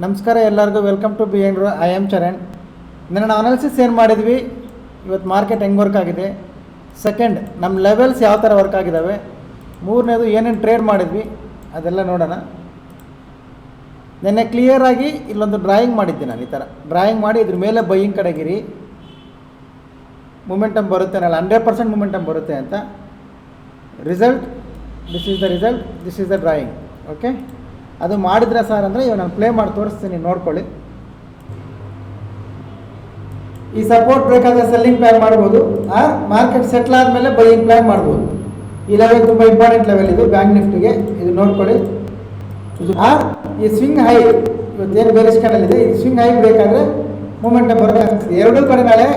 ನಮಸ್ಕಾರ ಎಲ್ಲರಿಗೂ, welcome to BN ರೋ. I am Charan. ನಿನ್ನೆ ನಾವು ಅನಾಲಿಸಿಸ್ ಏನು ಮಾಡಿದ್ವಿ, ಇವತ್ತು ಮಾರ್ಕೆಟ್ ಹೆಂಗೆ ವರ್ಕ್ ಆಗಿದೆ, ಸೆಕೆಂಡ್ ನಮ್ಮ ಲೆವೆಲ್ಸ್ ಯಾವ ಥರ ವರ್ಕ್ ಆಗಿದ್ದಾವೆ, ಮೂರನೇದು ಏನೇನು ಟ್ರೇಡ್ ಮಾಡಿದ್ವಿ ಅದೆಲ್ಲ ನೋಡೋಣ. ನಿನ್ನೆ ಕ್ಲಿಯರಾಗಿ ಇಲ್ಲೊಂದು ಡ್ರಾಯಿಂಗ್ ಮಾಡಿದ್ದೆ ನಾನು. ಈ ಥರ ಡ್ರಾಯಿಂಗ್ ಮಾಡಿ ಇದ್ರ ಮೇಲೆ ಬೈಯಿಂಗ್ ಕಡೆಗಿರಿ, ಮೂಮೆಂಟಮ್ ಬರುತ್ತೆ, ನಾನು 100% ಮೂಮೆಂಟಮ್ ಬರುತ್ತೆ ಅಂತ. Result, this is the result, this is the drawing. Okay, ಅದು ಮಾಡಿದ್ರೆ ಸರ್ ಅಂದರೆ ಇವಾಗ ನಾನು ಪ್ಲೇ ಮಾಡಿ ತೋರಿಸ್ತೀನಿ, ನೋಡ್ಕೊಳ್ಳಿ. ಈ ಸಪೋರ್ಟ್ ಬೇಕಾದರೆ ಸೆಲ್ಲಿಂಗ್ ಪ್ಲಾನ್ ಮಾಡ್ಬೋದು, ಮಾರ್ಕೆಟ್ ಸೆಟ್ಲ್ ಆದಮೇಲೆ ಬೈಯಿಂಗ್ ಪ್ಲಾನ್ ಮಾಡ್ಬೋದು. ಈ ಲೆವೆಲ್ ತುಂಬ ಇಂಪಾರ್ಟೆಂಟ್ ಲೆವೆಲ್ ಇದು ಬ್ಯಾಂಕ್ ನಿಫ್ಟಿಗೆ, ಇದು ನೋಡ್ಕೊಳ್ಳಿ. ಇದು ಈ ಸ್ವಿಂಗ್ ಹೈ ಇವತ್ತೇನು ಬೇರಿಶ್ ಕ್ಯಾಂಡಲ್ ಇದೆ, ಈ ಸ್ವಿಂಗ್ ಹೈ ಬೇಕಾದರೆ ಮೂಮೆಂಟಮ್ ಬರೋಕ್ಕಾಗ್ತದೆ. ಎರಡೂ ಕಡೆ ನಾಳೆ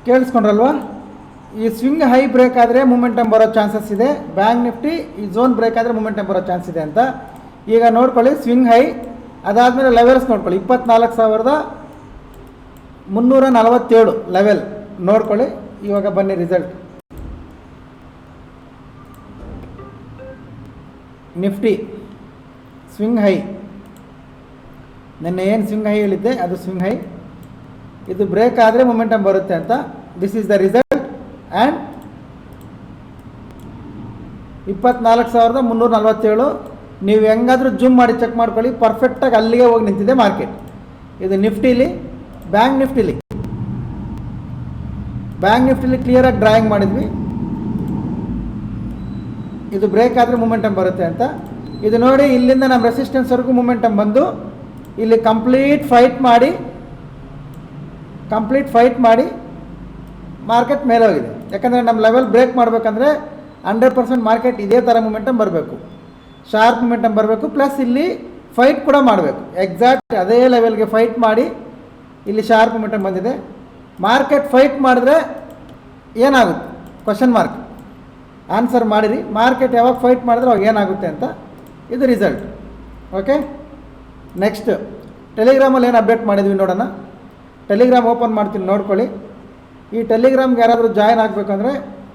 ಕೇಳಿಸ್ಕೊಂಡ್ರಲ್ವಾ, ಈ ಸ್ವಿಂಗ್ ಹೈ ಬ್ರೇಕ್ ಆದರೆ ಮೂಮೆಂಟಮ್ ಬರೋ ಚಾನ್ಸಸ್ ಇದೆ, ಬ್ಯಾಂಕ್ ನಿಫ್ಟಿ ಈ ಝೋನ್ ಬ್ರೇಕ್ ಆದರೆ ಮೂಮೆಂಟಮ್ ಬರೋ ಚಾನ್ಸ್ ಇದೆ ಅಂತ. ಈಗ ನೋಡ್ಕೊಳ್ಳಿ, ಸ್ವಿಂಗ್ ಹೈ ಅದಾದಮೇಲೆ ಲೆವೆಲ್ಸ್ ನೋಡ್ಕೊಳ್ಳಿ, 24,347 ಲೆವೆಲ್ ನೋಡ್ಕೊಳ್ಳಿ. ಇವಾಗ ಬನ್ನಿ ರಿಸಲ್ಟ್. ನಿಫ್ಟಿ ಸ್ವಿಂಗ್ ಹೈ, ನಿನ್ನೆ ಏನು ಸ್ವಿಂಗ್ ಹೈ ಹೇಳಿದ್ದೆ ಅದು ಸ್ವಿಂಗ್ ಹೈ, ಇದು ಬ್ರೇಕ್ ಆದರೆ ಮೊಮೆಂಟಮ್ ಬರುತ್ತೆ ಅಂತ. This is the result and 24,347. ನೀವು ಹೆಂಗಾದರೂ ಜೂಮ್ ಮಾಡಿ ಚೆಕ್ ಮಾಡ್ಕೊಳ್ಳಿ, ಪರ್ಫೆಕ್ಟಾಗಿ ಅಲ್ಲಿಗೆ ಹೋಗಿ ನಿಂತಿದೆ ಮಾರ್ಕೆಟ್. ಇದು ನಿಫ್ಟಿಲಿ, ಬ್ಯಾಂಕ್ ನಿಫ್ಟಿಲಿ ಕ್ಲಿಯರಾಗಿ ಡ್ರಾಯಿಂಗ್ ಮಾಡಿದ್ವಿ, ಇದು ಬ್ರೇಕ್ ಆದರೆ ಮೂಮೆಂಟಮ್ ಬರುತ್ತೆ ಅಂತ. ಇದು ನೋಡಿ, ಇಲ್ಲಿಂದ ನಮ್ಮ ರೆಸಿಸ್ಟೆನ್ಸ್ವರೆಗೂ ಮೂಮೆಂಟಮ್ ಬಂದು ಇಲ್ಲಿ ಕಂಪ್ಲೀಟ್ ಫೈಟ್ ಮಾಡಿ ಮಾರ್ಕೆಟ್ ಮೇಲೆ ಹೋಗಿದೆ. ಯಾಕಂದರೆ ನಮ್ಮ ಲೆವೆಲ್ ಬ್ರೇಕ್ ಮಾಡಬೇಕಂದ್ರೆ 100% ಮಾರ್ಕೆಟ್ ಇದೇ ಥರ ಮೂಮೆಂಟಮ್ ಬರಬೇಕು, ಶಾರ್ಪ್ ಮೂಮೆಂಟಮ್ ಬರಬೇಕು, ಪ್ಲಸ್ ಇಲ್ಲಿ ಫೈಟ್ ಕೂಡ ಮಾಡಬೇಕು. ಎಕ್ಸಾಕ್ಟ್ ಅದೇ ಲೆವೆಲ್ಗೆ ಫೈಟ್ ಮಾಡಿ ಇಲ್ಲಿ ಶಾರ್ಪ್ ಮೂಮೆಂಟಮ್ ಬಂದಿದೆ. ಮಾರ್ಕೆಟ್ ಫೈಟ್ ಮಾಡಿದ್ರೆ ಏನಾಗುತ್ತೆ, ಕ್ವಶನ್ ಮಾರ್ಕ್, ಆನ್ಸರ್ ಮಾಡಿರಿ. ಮಾರ್ಕೆಟ್ ಯಾವಾಗ ಫೈಟ್ ಮಾಡಿದ್ರೆ ಅವಾಗ ಏನಾಗುತ್ತೆ ಅಂತ. ಇದು ರಿಸಲ್ಟ್. ಓಕೆ, ನೆಕ್ಸ್ಟ್ ಟೆಲಿಗ್ರಾಮಲ್ಲಿ ಏನು ಅಪ್ಡೇಟ್ ಮಾಡಿದ್ವಿ ನೋಡೋಣ. ಟೆಲಿಗ್ರಾಮ್ ಓಪನ್ ಮಾಡ್ತೀನಿ, ನೋಡ್ಕೊಳ್ಳಿ. ಈ ಟೆಲಿಗ್ರಾಮ್ಗೆ ಯಾರಾದರೂ ಜಾಯ್ನ್ ಆಗಬೇಕಂದ್ರೆ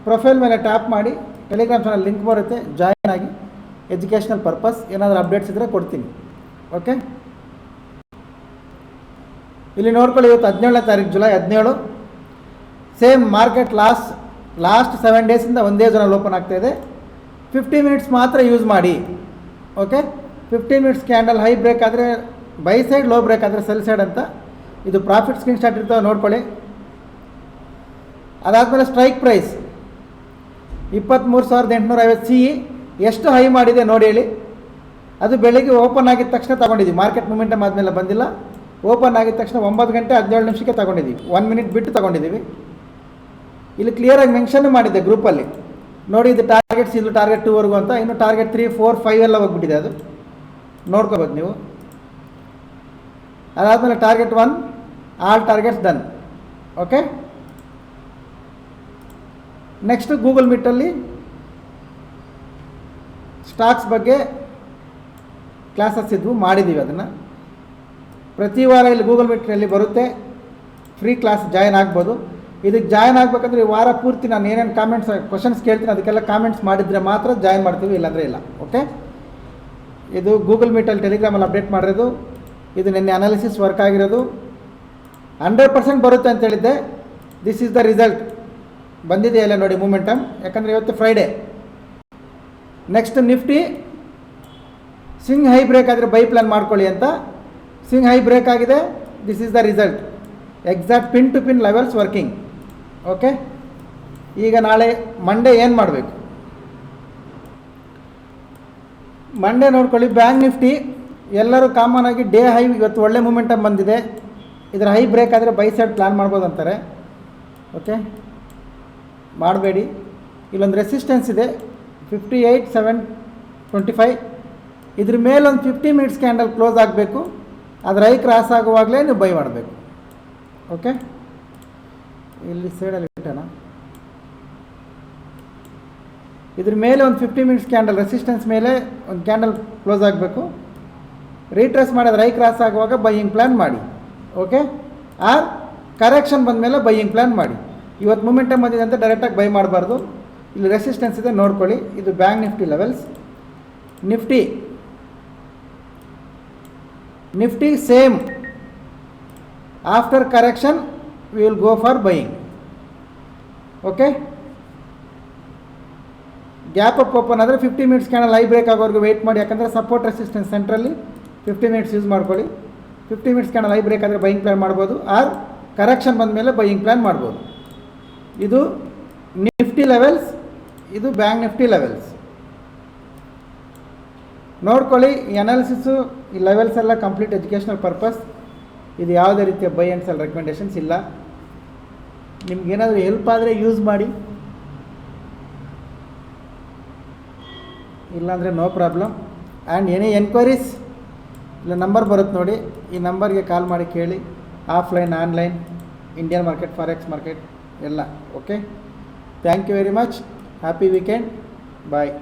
ಪ್ರೊಫೈಲ್ ಮೇಲೆ ಟ್ಯಾಪ್ ಮಾಡಿ, ಟೆಲಿಗ್ರಾಮ್ ಚಾನಲ್ ಲಿಂಕ್ ಬರುತ್ತೆ, ಜಾಯ್ನ್ ಆಗಿ. ಎಜುಕೇಷನಲ್ ಪರ್ಪಸ್ ಏನಾದರೂ ಅಪ್ಡೇಟ್ಸ್ ಇದ್ದರೆ ಕೊಡ್ತೀನಿ. ಓಕೆ, ಇಲ್ಲಿ ನೋಡ್ಕೊಳ್ಳಿ, ಇವತ್ತು 17ನೇ ತಾರೀಕು, ಜುಲೈ 17. ಸೇಮ್ ಮಾರ್ಕೆಟ್ ಲಾಸ್ಟ್ 7 ಡೇಸಿಂದ ಒಂದೇ ಝೋನಲ್ಲಿ ಓಪನ್ ಆಗ್ತಾಯಿದೆ. 50 ಮಿನಿಟ್ಸ್ ಮಾತ್ರ ಯೂಸ್ ಮಾಡಿ. Okay, 15 minutes candle high break ಆದರೆ ಬೈ ಸೈಡ್, ಲೋ ಬ್ರೇಕ್ ಆದರೆ ಸೆಲ್ ಸೈಡ್ ಅಂತ. ಇದು ಪ್ರಾಫಿಟ್ ಸ್ಕ್ರೀನ್ ಶಾಟ್ ಇರ್ತವೆ, ನೋಡ್ಕೊಳ್ಳಿ. ಅದಾದಮೇಲೆ ಸ್ಟ್ರೈಕ್ ಪ್ರೈಸ್ 23,850 CE ಎಷ್ಟು ಹೈ ಮಾಡಿದೆ ನೋಡಿ ಹೇಳಿ. ಅದು ಬೆಳಿಗ್ಗೆ ಓಪನ್ ಆಗಿದ ತಕ್ಷಣ ತೊಗೊಂಡಿದ್ದೀವಿ, ಮಾರ್ಕೆಟ್ ಮೂಮೆಂಟಮ್ ಆದಮೇಲೆ ಬಂದಿಲ್ಲ. ಓಪನ್ ಆಗಿದ ತಕ್ಷಣ 9 ಗಂಟೆ 17 ನಿಮಿಷಕ್ಕೆ ತೊಗೊಂಡಿದ್ದೀವಿ, 1 ಮಿನಿಟ್ ಬಿಟ್ಟು ತೊಗೊಂಡಿದ್ದೀವಿ. ಇಲ್ಲಿ ಕ್ಲಿಯರಾಗಿ ಮೆನ್ಷನ್ ಮಾಡಿದ್ದೆ ಗ್ರೂಪಲ್ಲಿ ನೋಡಿ, ಇದು ಟಾರ್ಗೆಟ್ಸ್, ಇದು ಟಾರ್ಗೆಟ್ 2ವರೆಗೂ ಅಂತ. ಇನ್ನು ಟಾರ್ಗೆಟ್ 3, 4, 5 ಎಲ್ಲ ಹೋಗ್ಬಿಟ್ಟಿದೆ, ಅದು ನೋಡ್ಕೋಬೇಕು ನೀವು. ಅದಾದಮೇಲೆ target 1, all targets done. Okay, next Google ಮೀಟಲ್ಲಿ ಸ್ಟಾಕ್ಸ್ ಬಗ್ಗೆ ಕ್ಲಾಸಸ್ ಇದ್ವು, ಮಾಡಿದ್ದೀವಿ ಅದನ್ನು. ಪ್ರತಿ ವಾರ ಇಲ್ಲಿ ಗೂಗಲ್ ಮೀಟ್ರಲ್ಲಿ ಬರುತ್ತೆ, ಫ್ರೀ ಕ್ಲಾಸ್ ಜಾಯ್ನ್ ಆಗ್ಬೋದು. ಇದಕ್ಕೆ ಜಾಯ್ನ್ ಆಗಬೇಕಂದ್ರೆ ಈ ವಾರ ಪೂರ್ತಿ ನಾನು ಏನೇನು ಕ್ವಶನ್ಸ್ ಕೇಳ್ತೀನಿ ಅದಕ್ಕೆಲ್ಲ ಕಾಮೆಂಟ್ಸ್ ಮಾಡಿದರೆ ಮಾತ್ರ ಜಾಯ್ನ್ ಮಾಡ್ತೀವಿ, ಇಲ್ಲಾಂದರೆ ಇಲ್ಲ. ಓಕೆ, ಇದು ಗೂಗಲ್ ಮೀಟಲ್ಲಿ ಟೆಲಿಗ್ರಾಮಲ್ಲಿ ಅಪ್ಡೇಟ್ ಮಾಡಿರೋದು. ಇದು ನಿನ್ನೆ ಅನಾಲಿಸಿಸ್ ವರ್ಕ್ ಆಗಿರೋದು. 100% ಬರುತ್ತೆ ಅಂತ ಹೇಳಿದ್ದೆ. This is the result. ಬಂದಿದೆಯಲ್ಲ ನೋಡಿ ಮೂಮೆಂಟಮ್, ಯಾಕಂದರೆ ಇವತ್ತು Friday. Next Nifty swing high break ಆದರೆ ಬೈ ಪ್ಲಾನ್ ಮಾಡ್ಕೊಳ್ಳಿ ಅಂತ. ಸ್ವಿಂಗ್ ಹೈ ಬ್ರೇಕ್ ಆಗಿದೆ, this is the result. Exact pin to pin levels working. Okay, ಈಗ ನಾಳೆ ಮಂಡೇ ಏನು ಮಾಡಬೇಕು, ಮಂಡೇ ನೋಡ್ಕೊಳ್ಳಿ. ಬ್ಯಾಂಕ್ ನಿಫ್ಟಿ ಎಲ್ಲರೂ ಕಾಮನ್ ಆಗಿ ಡೇ ಹೈ, ಇವತ್ತು ಒಳ್ಳೆ ಮೂಮೆಂಟಮ್ ಬಂದಿದೆ, ಇದರ ಹೈ ಬ್ರೇಕ್ ಆದರೆ ಬೈ ಸೈಡ್ ಪ್ಲಾನ್ ಮಾಡ್ಬೋದು ಅಂತಾರೆ. ಓಕೆ, ಮಾಡಬೇಡಿ. ಇಲ್ಲೊಂದು ರೆಸಿಸ್ಟೆನ್ಸ್ ಇದೆ 58,725. ಇದ್ರ ಮೇಲೊಂದು 50 ಮಿನಿಟ್ಸ್ ಕ್ಯಾಂಡಲ್ ಕ್ಲೋಸ್ ಆಗಬೇಕು, ಅದರ ಹೈ ಕ್ರಾಸ್ ಆಗುವಾಗಲೇ ನೀವು ಬೈ ಮಾಡಬೇಕು. ಓಕೆ, ಇಲ್ಲಿ ಸೈಡಲ್ಲಿ ಇಟ್ಟಣ, ಇದ್ರ ಮೇಲೆ ಒಂದು 50 ಮಿನಿಟ್ಸ್ ಕ್ಯಾಂಡಲ್ ರೆಸಿಸ್ಟೆನ್ಸ್ ಮೇಲೆ ಒಂದು ಕ್ಯಾಂಡಲ್ ಕ್ಲೋಸ್ ಆಗಬೇಕು. ರೀಟ್ರೇಸ್ ಮಾಡಿದ್ರೆ ಹೈ ಕ್ರಾಸ್ ಆಗುವಾಗ ಬೈಯಿಂಗ್ ಪ್ಲ್ಯಾನ್ ಮಾಡಿ. ಓಕೆ, ಆರ್ ಕರೆಕ್ಷನ್ ಬಂದ ಮೇಲೆ ಬೈಯಿಂಗ್ ಪ್ಲ್ಯಾನ್ ಮಾಡಿ. ಇವತ್ತು ಮೂಮೆಂಟಮ್ ಬಂದಿದೆ ಅಂತ ಡೈರೆಕ್ಟಾಗಿ ಬೈ ಮಾಡಬಾರ್ದು. ಇಲ್ಲಿ ರೆಸಿಸ್ಟೆನ್ಸ್ ಇದೆ ನೋಡ್ಕೊಳ್ಳಿ. ಇದು bank Nifty levels. Nifty Nifty same. After correction, we will go for buying. Okay. Gap up open ಆದರೆ 50 ಮಿನಿಟ್ಸ್ ಕ್ಯಾಂಡಲ್ ಐ ಬ್ರೇಕ್ ಆಗೋವರೆಗೂ ವೆಯ್ಟ್ ಮಾಡಿ, ಯಾಕಂದರೆ ಸಪೋರ್ಟ್ ರೆಸಿಸ್ಟೆನ್ಸ್ ಸೆಂಟ್ರಲ್ಲಿ 50 ಮಿನಿಟ್ಸ್ ಯೂಸ್ ಮಾಡ್ಕೊಳ್ಳಿ. 50 ಮಿನಿಟ್ಸ್ ಕ್ಯಾಂಡಲ್ ಐ ಬ್ರೇಕ್ ಆದರೆ ಬೈಯಿಂಗ್ ಪ್ಲ್ಯಾನ್ ಮಾಡ್ಬೋದು, R correction ಬಂದ ಮೇಲೆ ಬೈಯಿಂಗ್ ಪ್ಲ್ಯಾನ್ ಮಾಡ್ಬೋದು. ಇದು ನಿಫ್ಟಿ ಲೆವೆಲ್ಸ್, ಇದು ಬ್ಯಾಂಕ್ ನಿಫ್ಟಿ ಲೆವೆಲ್ಸ್ ನೋಡ್ಕೊಳ್ಳಿ. ಈ ಅನಾಲಿಸಿಸು, ಈ ಲೆವೆಲ್ಸ್ ಎಲ್ಲ ಕಂಪ್ಲೀಟ್ ಎಜುಕೇಷನಲ್ ಪರ್ಪಸ್. ಇದು ಯಾವುದೇ ರೀತಿಯ ಬೈ ಆ್ಯಂಡ್ ಸೆಲ್ ರೆಕಮೆಂಡೇಷನ್ಸ್ ಇಲ್ಲ. ನಿಮ್ಗೇನಾದರೂ ಹೆಲ್ಪ್ ಆದರೆ ಯೂಸ್ ಮಾಡಿ, ಇಲ್ಲಾಂದರೆ no problem. And any enquiries ಇಲ್ಲ ನಂಬರ್ ಬರುತ್ತೆ ನೋಡಿ, ಈ ನಂಬರ್ಗೆ ಕಾಲ್ ಮಾಡಿ ಕೇಳಿ. Offline, online, Indian market, forex market ಎಲ್ಲ. Okay, thank you very much. Happy weekend. Bye.